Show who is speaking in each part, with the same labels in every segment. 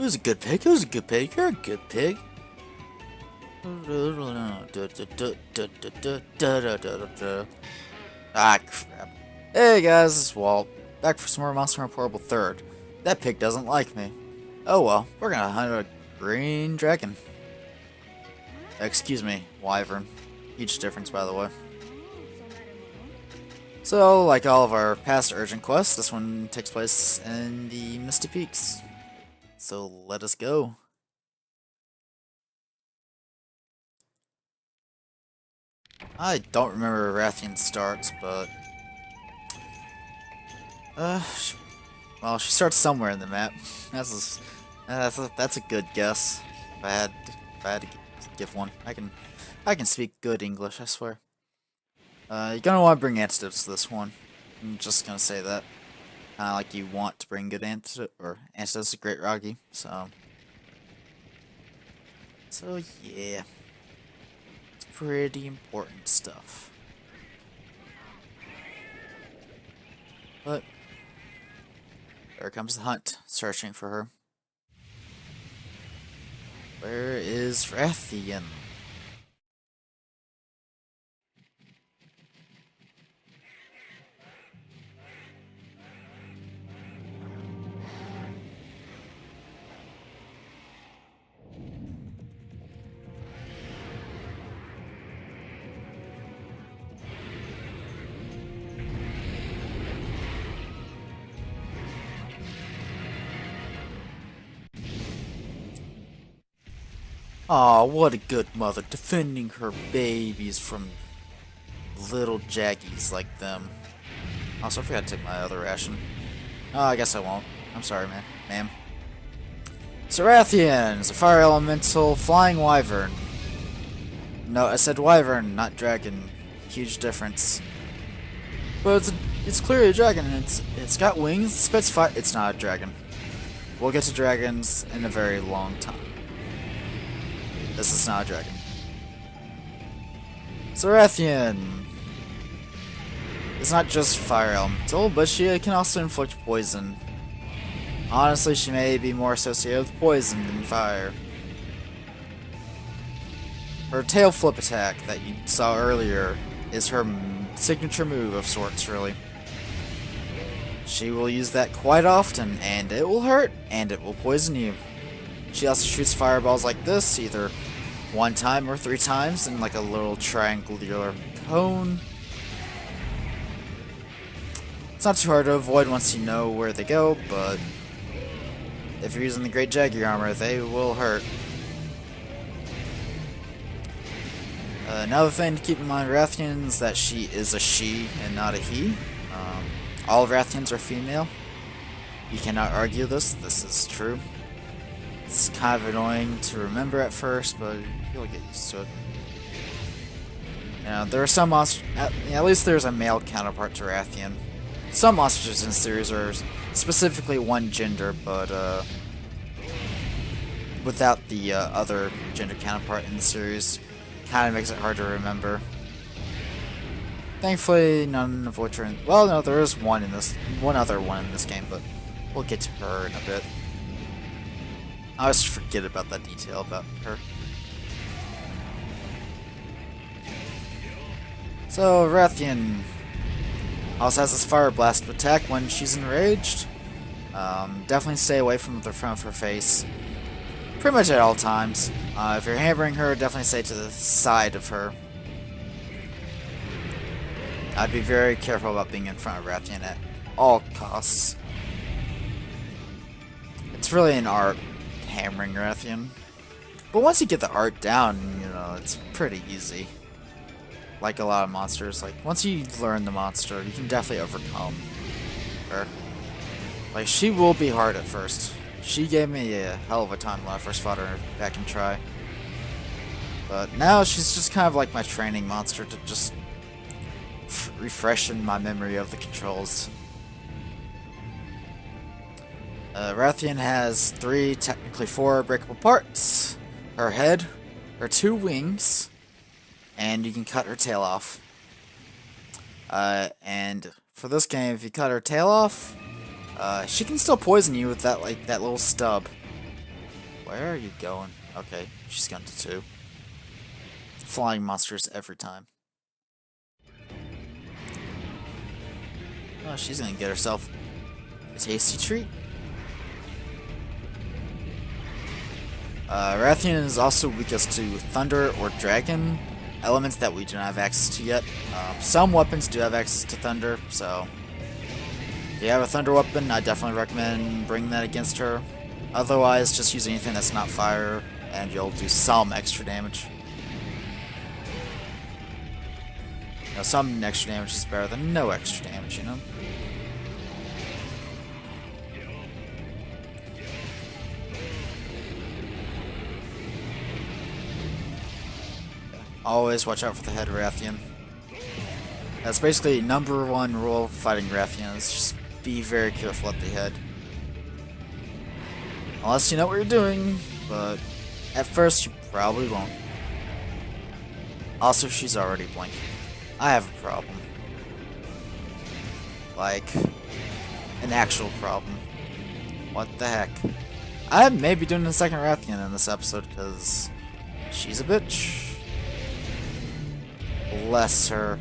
Speaker 1: Who's a good pig? Who's a good pig? You're a good pig. Ah, crap. Hey guys, it's Walt. Back for some more Monster Hunter Portable 3rd. That pig doesn't like me. Oh well, we're gonna hunt a green dragon. Excuse me, wyvern. Huge difference, by the way. So, like all of our past urgent quests, this one takes place in the Misty Peaks. So, let us go. I don't remember where Rathian starts, but... Uh, well, she starts somewhere in the map. That's a good guess. If I had to give one, I can speak good English, I swear. You're gonna want to bring antidotes to this one. I'm just gonna say that. Kinda like you want to bring good antidotes to Great Rocky, so... So, yeah. It's pretty important stuff. But... there comes the hunt, searching for her. Where is Rathian? Aw, what a good mother, defending her babies from little jaggies like them. Also, I forgot to take my other ration. Oh, I guess I won't. I'm sorry, man. Ma'am. Rathian is a fire elemental flying wyvern. No, I said wyvern, not dragon. Huge difference. But it's clearly a dragon, and it's got wings, spits fire. It's not a dragon. We'll get to dragons in a very long time. This is not a dragon. Rathian is not just fire elemental, but she can also inflict poison. Honestly, she may be more associated with poison than fire. Her tail flip attack that you saw earlier is her signature move of sorts, really. She will use that quite often, and it will hurt, and it will poison you. She also shoots fireballs like this, either one time or 3 times in like a little triangular cone. It's not too hard to avoid once you know where they go, but if you're using the Great Jaguar armor, they will hurt. Another thing to keep in mind with Rathian is that she is a she and not a he. All Rathians are female. You cannot argue this. This is true. It's kind of annoying to remember at first, but you'll get used to it. There are some monsters. At least there's a male counterpart to Rathian. Some monsters in the series are specifically one gender, but without the other gender counterpart in the series, kind of makes it hard to remember. Thankfully, none of which are in... well, no, there is one other one in this game, but we'll get to her in a bit. I always forget about that detail about her. So, Rathian also has this fire blast attack when she's enraged. Definitely stay away from the front of her face. Pretty much at all times. If you're hammering her, definitely stay to the side of her. I'd be very careful about being in front of Rathian at all costs. It's really an art, hammering Rathian. But once you get the art down, it's pretty easy. Like a lot of monsters, like once you learn the monster, you can definitely overcome her. Like, she will be hard at first. She gave me a hell of a time when I first fought her back in Tri. But now she's just kind of like my training monster to just refreshen my memory of the controls. Rathian has 3, technically 4 breakable parts. Her head, her 2 wings, and you can cut her tail off. And for this game, if you cut her tail off, she can still poison you with that little stub. Where are you going? Okay, she's gone to 2. Flying monsters every time. Oh, she's gonna get herself a tasty treat. Rathian is also weakest to Thunder or Dragon, elements that we do not have access to yet. Some weapons do have access to Thunder, so if you have a Thunder weapon, I definitely recommend bringing that against her. Otherwise, just use anything that's not fire, and you'll do some extra damage. You know, some extra damage is better than no extra damage, you know? Always watch out for the head Rathian. That's basically #1 rule of fighting Rathian, is just be very careful at the head. Unless you know what you're doing, but at first you probably won't. Also, she's already blinking. I have a problem. Like, an actual problem. What the heck? I may be doing a second Rathian in this episode, because she's a bitch. Bless her.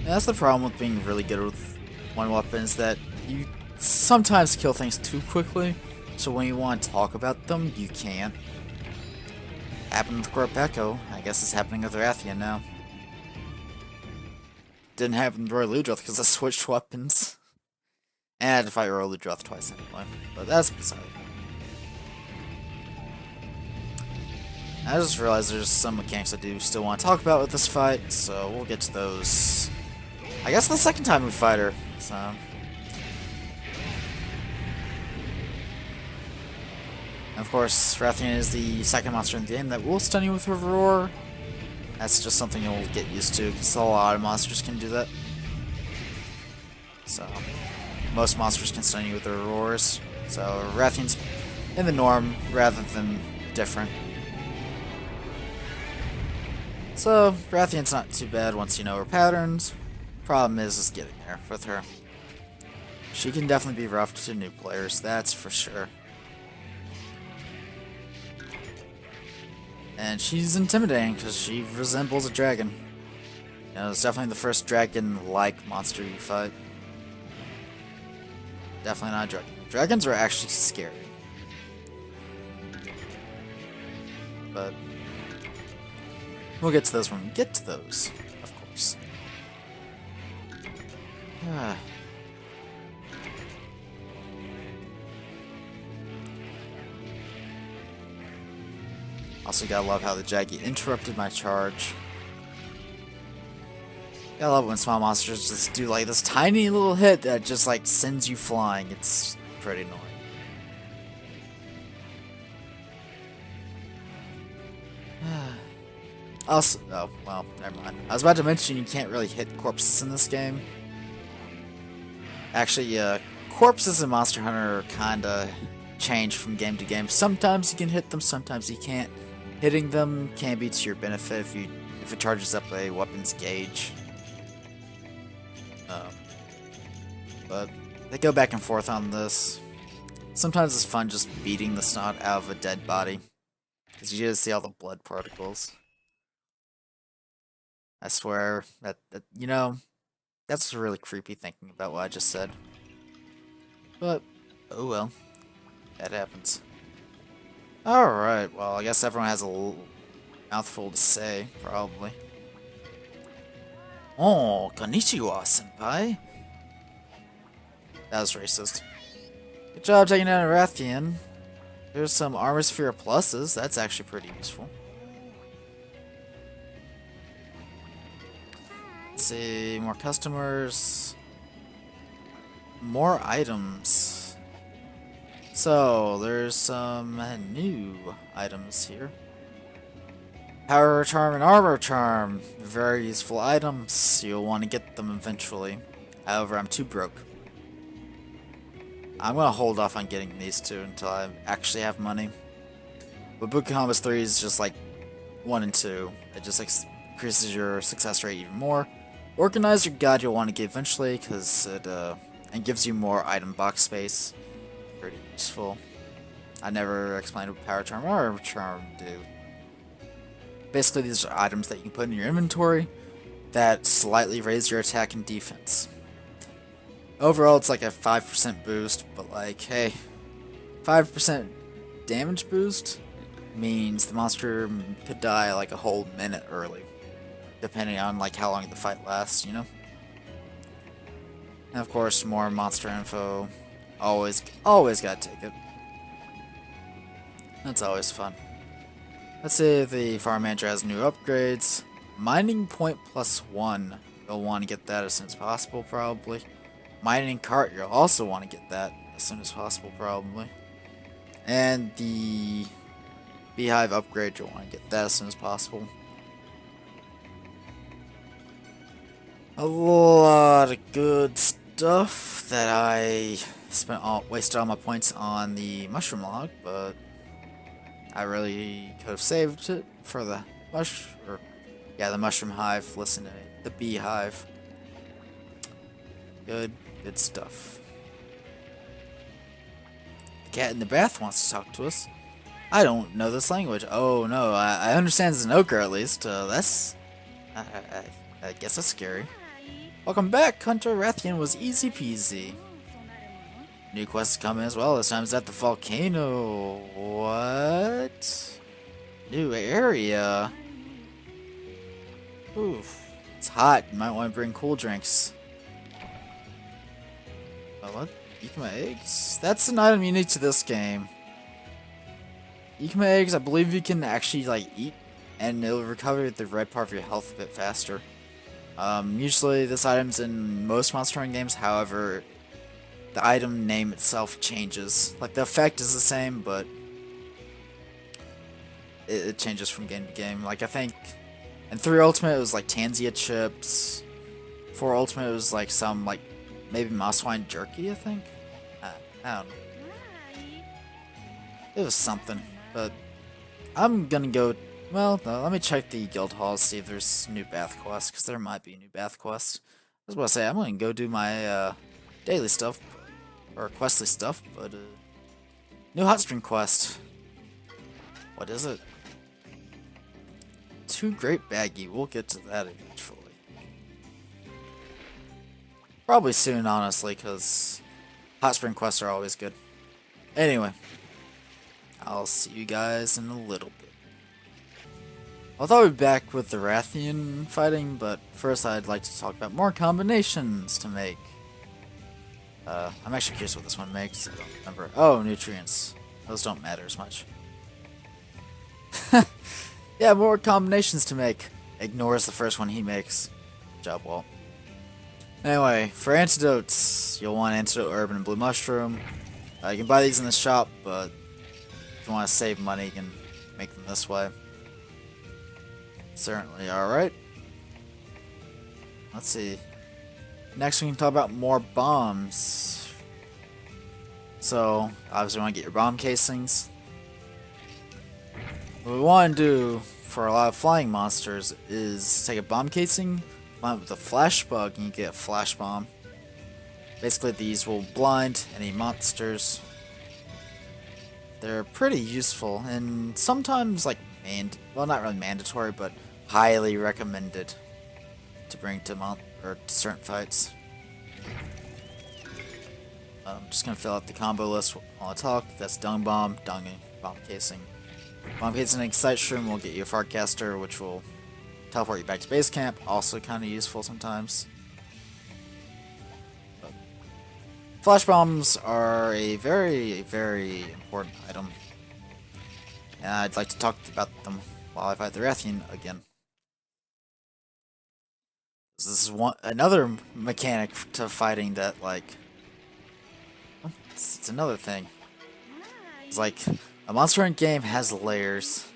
Speaker 1: That's the problem with being really good with one weapon, is that you sometimes kill things too quickly, so when you want to talk about them, you can't. Happened with Corp Echo, I guess it's happening with Rathian now. Didn't happen with Roy Ludroth because I switched weapons. And I had to fight Roy Ludroth twice anyway, but that's beside it. I just realized there's some mechanics I do still want to talk about with this fight, so we'll get to those. I guess the second time we fight her, so. Of course, Rathian is the second monster in the game that will stun you with her roar. That's just something you'll get used to, because a lot of monsters can do that. So, most monsters can stun you with their roars, so Rathian's in the norm rather than different. So, Rathian's not too bad once you know her patterns. Problem is getting there with her. She can definitely be rough to new players, that's for sure. And she's intimidating because she resembles a dragon. You know, it's definitely the first dragon-like monster you fight. Definitely not a dragon. Dragons are actually scary. But we'll get to those when we get to those, of course. Also, gotta love how the Jaggy interrupted my charge. Gotta love when small monsters just do like this tiny little hit that just like sends you flying. It's pretty annoying. Also, oh, well, never mind. I was about to mention you can't really hit corpses in this game. Actually, corpses in Monster Hunter kinda change from game to game. Sometimes you can hit them, sometimes you can't. Hitting them can be to your benefit if it charges up a weapon's gauge. But they go back and forth on this. Sometimes it's fun just beating the snot out of a dead body, because you just see all the blood particles. I swear that you know, that's really creepy thinking about what I just said. But oh well, that happens. Alright, well, I guess everyone has a mouthful to say, probably. Oh, konnichiwa, senpai. That was racist. Good job taking out a Rathian. There's some Armor Sphere pluses, that's actually pretty useful. Let's see, more customers. More items. So, there's some new items here. Power Charm and Armor Charm. Very useful items. You'll want to get them eventually. However, I'm too broke. I'm going to hold off on getting these two until I actually have money. But Book Combos 3 is just like 1 and 2. It just increases your success rate even more. Organizer God you'll want to get eventually because it gives you more item box space. Pretty useful. I never explained what Power Charm or Charm do. Basically, these are items that you can put in your inventory that slightly raise your attack and defense. Overall, it's like a 5% boost, but like, hey, 5% damage boost means the monster could die like a whole minute early, depending on like how long the fight lasts, you know? And of course, more monster info. Always gotta take it. That's always fun. Let's say the farm manager has new upgrades. Mining point +1. You'll want to get that as soon as possible, probably. Mining cart, you'll also want to get that as soon as possible, probably. And the beehive upgrade, you'll want to get that as soon as possible. A lot of good stuff that I wasted all my points on the mushroom log, but I really could have saved it for the the mushroom hive. Listen to it, the beehive. Good stuff. The cat in the bath wants to talk to us. I don't know this language. Oh no, I understand Zenoka at least. I guess that's scary. Welcome back, Hunter. Rathian was easy peasy. New quests coming as well. This time it's at the volcano. What? New area. Oof. It's hot. You might want to bring cool drinks. Oh, what? Ikema eggs? That's an item unique to this game. Ikema eggs, I believe you can actually like eat and it'll recover the red part of your health a bit faster. Usually this item's in most Monster Hunter games, however, the item name itself changes. Like the effect is the same, but it changes from game to game. Like I think in 3 Ultimate it was like Tanzia chips. 4 Ultimate it was like some like maybe mosswine jerky, I think. I don't know. It was something, but I'm gonna go. Well, no, let me check the guild halls, see if there's new bath quests, because there might be new bath quests. I was about to say, I'm gonna go do my daily stuff, or questly stuff, but new hot spring quest. What is it? 2 Great Baggy, we'll get to that eventually. Probably soon, honestly, because hot spring quests are always good. Anyway, I'll see you guys in a little bit. I thought we'd be back with the Rathian fighting, but first I'd like to talk about more combinations to make. I'm actually curious what this one makes. I don't remember. Oh, nutrients. Those don't matter as much. Yeah, more combinations to make. Ignores the first one he makes. Good job, Walt. Anyway, for antidotes, you'll want Antidote Herb and Blue Mushroom. You can buy these in the shop, but if you want to save money, you can make them this way. Certainly, alright. Let's see. Next we can talk about more bombs. So, obviously you want to get your bomb casings. What we want to do for a lot of flying monsters is take a bomb casing, line it with a flash bug, and you get a flash bomb. Basically these will blind any monsters. They're pretty useful, and sometimes like well, not really mandatory, but highly recommended to bring to certain fights. I'm just gonna fill out the combo list while I talk. That's Dung Bomb, Dung, Bomb Casing. Bomb Casing and Excite Shroom will get you a Fartcaster, which will teleport you back to base camp. Also kind of useful sometimes. But Flash Bombs are a very, very important item. And I'd like to talk about them while I fight the Rathian again. This is another mechanic to fighting that, like, it's another thing. It's like a Monster Hunter game has layers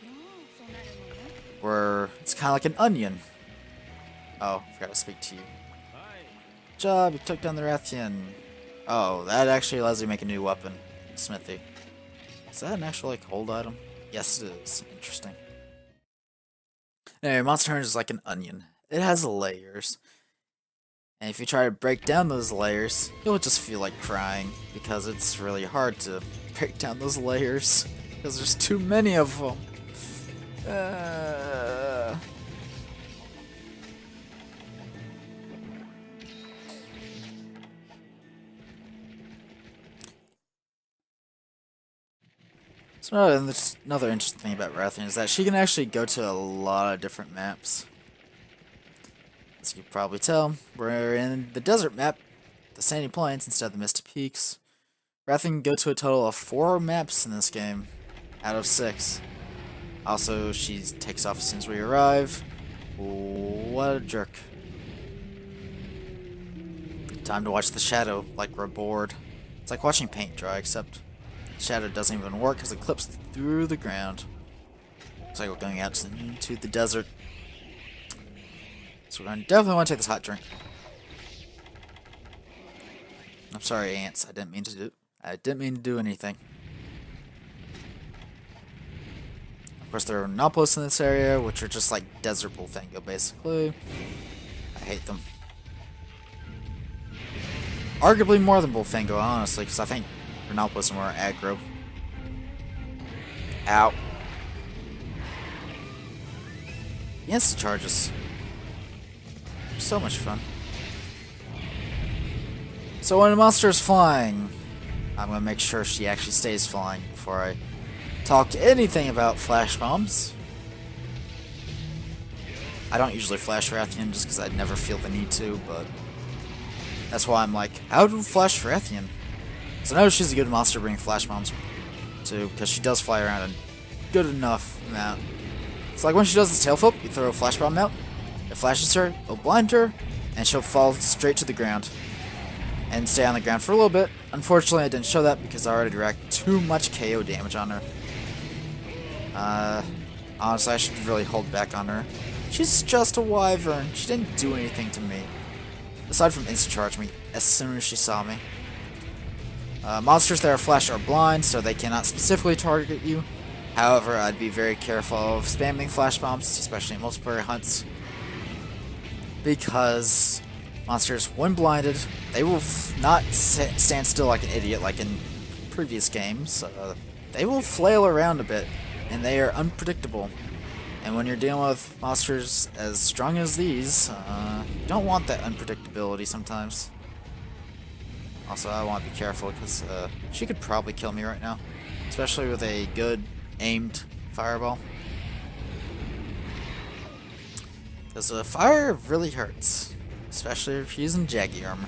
Speaker 1: where it's kind of like an onion. Oh, I forgot to speak to you. Good job, you took down the Rathian. Oh, that actually allows you to make a new weapon, Smithy. Is that an actual like hold item? Yes, it is. Interesting. Anyway, Monster Hunter is like an onion. It has layers. And if you try to break down those layers, you'll just feel like crying, because it's really hard to break down those layers, because there's too many of them. So another interesting thing about Rathian is that she can actually go to a lot of different maps. As you can probably tell, we're in the desert map, the sandy plains instead of the misty peaks. Rathian can go to a total of 4 maps in this game, out of 6. Also, she takes off as soon as we arrive. What a jerk. Time to watch the shadow, like we're bored. It's like watching paint dry, except the shadow doesn't even work because it clips through the ground. Looks like we're going out into the desert. So we're going to definitely want to take this hot drink. I'm sorry, ants. I didn't mean to do anything. Of course, there are Nopolis in this area, which are just like desert Bullfango, basically. I hate them. Arguably more than Bullfango, honestly, because I think Renopolis are more aggro. Ow. Yes, charges. So much fun. So when a monster is flying, I'm going to make sure she actually stays flying before I talk anything about flash bombs. I don't usually flash Rathian just because I never feel the need to, but that's why I'm like, how do flash Rathian? So I know she's a good monster to bring flash bombs to, because she does fly around a good enough amount. It's like when she does the tail flip, you throw a flash bomb out, it flashes her, it'll blind her, and she'll fall straight to the ground and stay on the ground for a little bit. Unfortunately, I didn't show that because I already racked too much KO damage on her. Honestly, I should really hold back on her. She's just a wyvern. She didn't do anything to me, aside from insta-charge me as soon as she saw me. Monsters that are flash are blind, so they cannot specifically target you. However, I'd be very careful of spamming flash bombs, especially in multiplayer hunts, because monsters, when blinded, they will not stand still like an idiot like in previous games. They will flail around a bit, and they are unpredictable. And when you're dealing with monsters as strong as these, you don't want that unpredictability sometimes. Also, I want to be careful because she could probably kill me right now, especially with a good aimed fireball. Because the fire really hurts, especially if you're using Jaggy armor.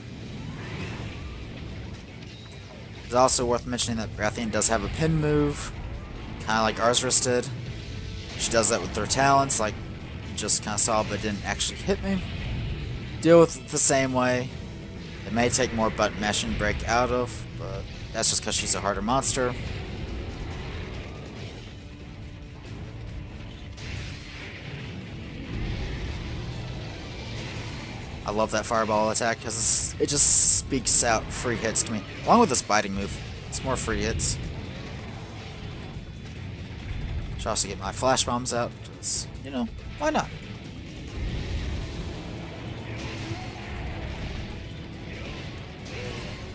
Speaker 1: It's also worth mentioning that Rathian does have a pin move, kind of like Arzrus did. She does that with her talents, like you just kind of saw, but didn't actually hit me. Deal with it the same way. It may take more button mashing to break out of, but that's just because she's a harder monster. I love that fireball attack because it just speaks out free hits to me. Along with this biting move, it's more free hits. Should also get my flash bombs out, because, you know, why not?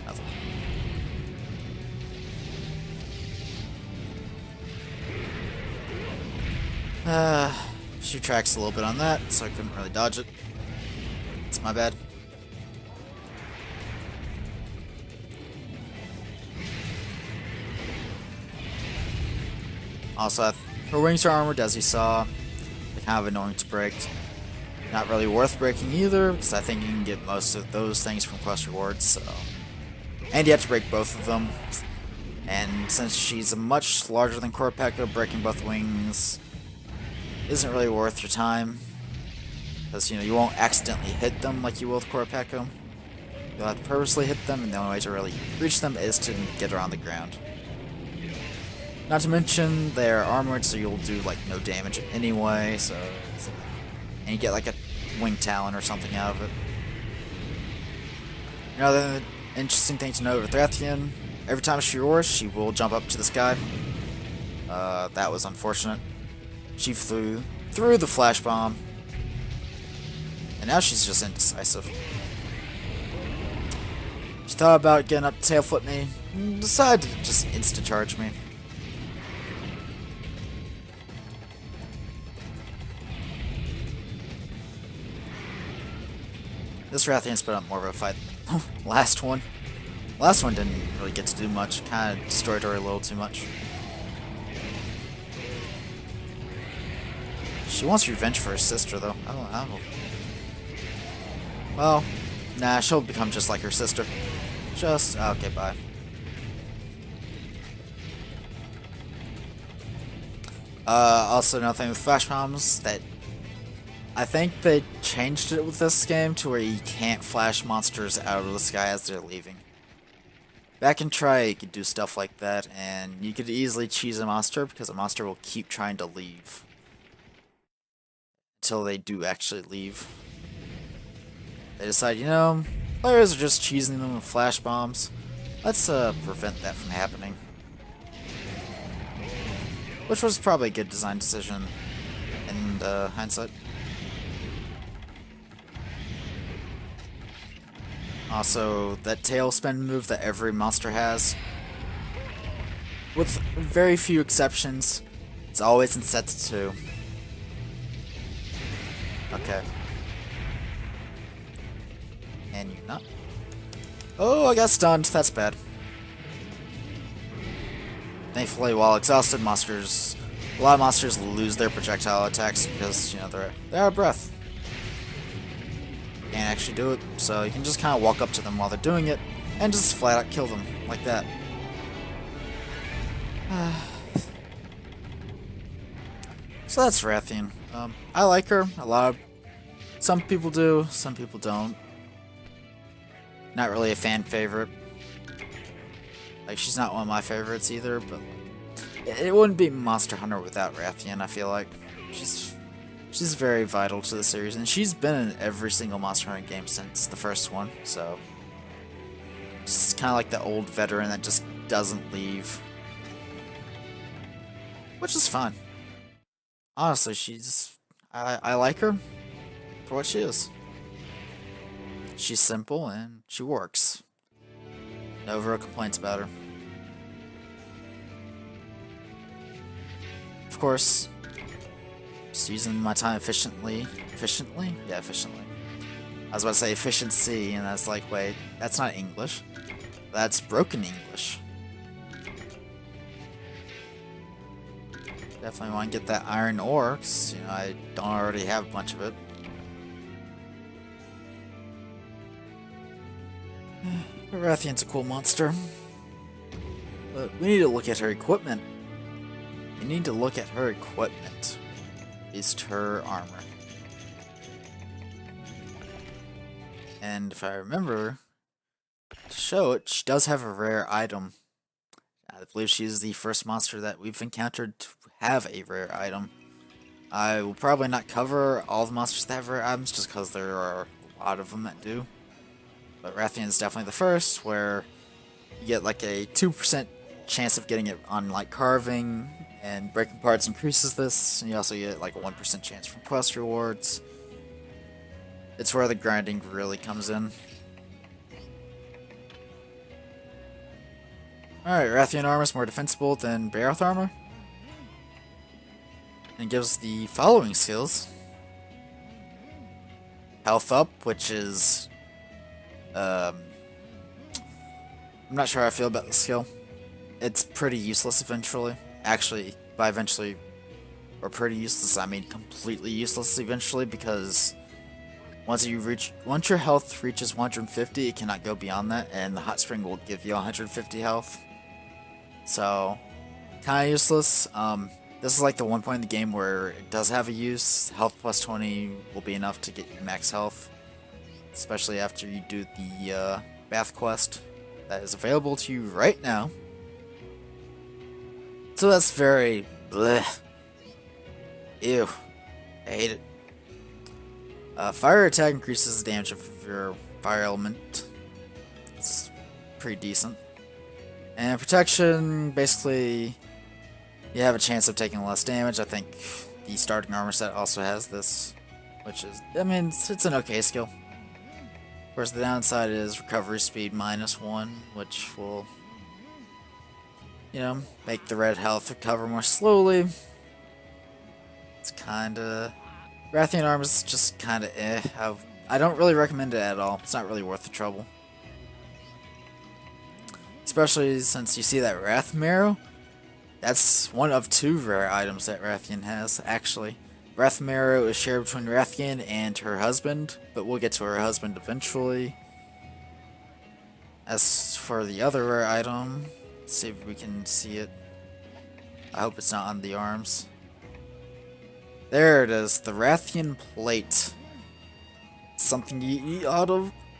Speaker 1: Nothing. She tracks a little bit on that, so I couldn't really dodge it. It's my bad. Also, her wings are armored, as you saw. They're kind of annoying to break. Not really worth breaking either, because I think you can get most of those things from quest rewards, so. And you have to break both of them. And since she's a much larger than Korpeka, breaking both wings isn't really worth your time. Because, you know, you won't accidentally hit them like you will with Korpeka. You'll have to purposely hit them, and the only way to really reach them is to get her on the ground. Not to mention, they're armored, so you'll do, like, no damage anyway, so. And you get, like, a wing talon or something out of it. Another interesting thing to note with Rathian, every time she roars, she will jump up to the sky. That was unfortunate. She flew through the flash bomb, and now she's just indecisive. She thought about getting up to tail flip me, and decided to just insta-charge me. This Rathian's put up more of a fight. Last one didn't really get to do much, kind of destroyed her a little too much. She wants revenge for her sister, though. I don't know. Well, nah, she'll become just like her sister. Okay, bye. Also another thing with flash bombs that I think they changed it with this game to where you can't flash monsters out of the sky as they're leaving. Back in Try, you could do stuff like that, and you could easily cheese a monster because a monster will keep trying to leave until they do actually leave. They decide, you know, players are just cheesing them with flash bombs. Let's prevent that from happening. Which was probably a good design decision in hindsight. Also, that tail spin move that every monster has, with very few exceptions, it's always in sets 2. Okay. And you not. Oh, I got stunned. That's bad. Thankfully, while exhausted, a lot of monsters lose their projectile attacks because, you know, they're out of breath. Can't actually do it, so you can just kind of walk up to them while they're doing it and just flat out kill them like that. So that's Rathian. I like her. Some people do, some people don't. Not really a fan favorite. Like, she's not one of my favorites either, but it wouldn't be Monster Hunter without Rathian, I feel like. She's very vital to the series, and she's been in every single Monster Hunter game since the first one, so she's kind of like the old veteran that just doesn't leave. Which is fine. Honestly, I like her for what she is. She's simple, and she works. No real complaints about her. Of course, just using my time efficiently. Efficiently? Yeah, efficiently. I was about to say efficiency, and that's like, wait, that's not English. That's broken English. Definitely want to get that iron ore, because, you know, I don't already have a bunch of it. Rathian's a cool monster. But we need to look at her equipment. We need to look at her equipment. At least her armor. And if I remember to show it, she does have a rare item. I believe she's the first monster that we've encountered to have a rare item. I will probably not cover all the monsters that have rare items just because there are a lot of them that do. But Rathian is definitely the first, where you get like a 2% chance of getting it on like carving, and breaking parts increases this, and you also get like a 1% chance from quest rewards. It's where the grinding really comes in. Alright, Rathian armor is more defensible than Baroth armor. And gives the following skills. Health up, which is I'm not sure how I feel about the skill. It's pretty useless eventually. Actually, by eventually, or pretty useless, I mean completely useless eventually, because once your health reaches 150, it cannot go beyond that, and the hot spring will give you 150 health. So, kind of useless. This is like the one point in the game where it does have a use. Health plus 20 will be enough to get you max health. Especially after you do the bath quest that is available to you right now. So that's very bleh. Ew. I hate it. Fire attack increases the damage of your fire element. It's pretty decent. And protection, basically, you have a chance of taking less damage. I think the starting armor set also has this, which is, I mean, it's an okay skill. course, the downside is recovery speed -1, which will, make the red health recover more slowly. It's kinda... Rathian armor is just kinda eh. I don't really recommend it at all. It's not really worth the trouble. Especially since you see that Wrath Marrow. That's one of 2 rare items that Rathian has, actually. Wrath Marrow is shared between Rathian and her husband, but we'll get to her husband eventually. As for the other rare item, let's see if we can see it. I hope it's not on the arms. There it is, the Rathian plate. Something you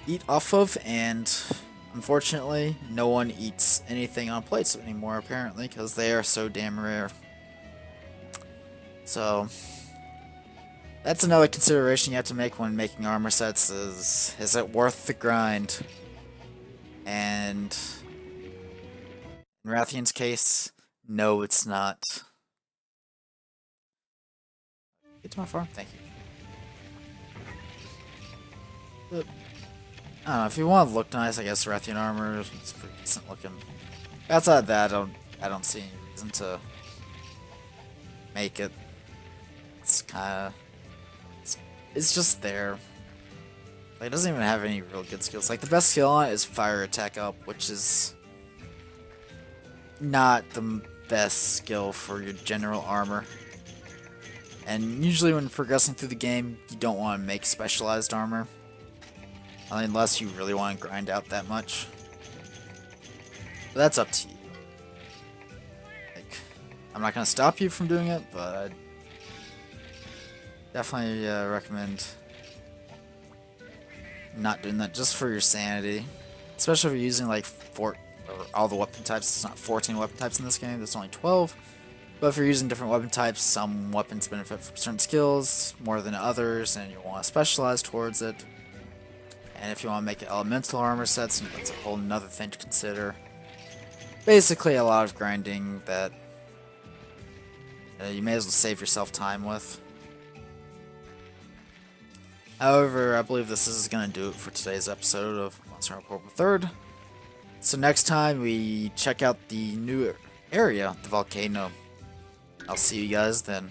Speaker 1: eat off of, and unfortunately, no one eats anything on plates anymore, apparently, because they are so damn rare. So, that's another consideration you have to make when making armor sets is it worth the grind? And in Rathian's case, no, it's not. Get to my farm? Thank you. But, I don't know, if you want to look nice, I guess Rathian armor is pretty decent looking. Outside of that, I don't see any reason to make it. It's kinda... It's just there. Like, it doesn't even have any real good skills. Like, the best skill on it is fire attack up, which is not the best skill for your general armor. And usually when progressing through the game, you don't want to make specialized armor. Unless you really want to grind out that much. But that's up to you. Like, I'm not going to stop you from doing it, but I'd definitely recommend not doing that just for your sanity. Especially if you're using like all the weapon types. It's not 14 weapon types in this game, there's only 12. But if you're using different weapon types, some weapons benefit from certain skills more than others, and you want to specialize towards it. And if you want to make it elemental armor sets, that's a whole nother thing to consider. Basically, a lot of grinding that you may as well save yourself time with. However, I believe this is going to do it for today's episode of Monster Hunter World 3rd. So next time we check out the new area, the volcano. I'll see you guys then.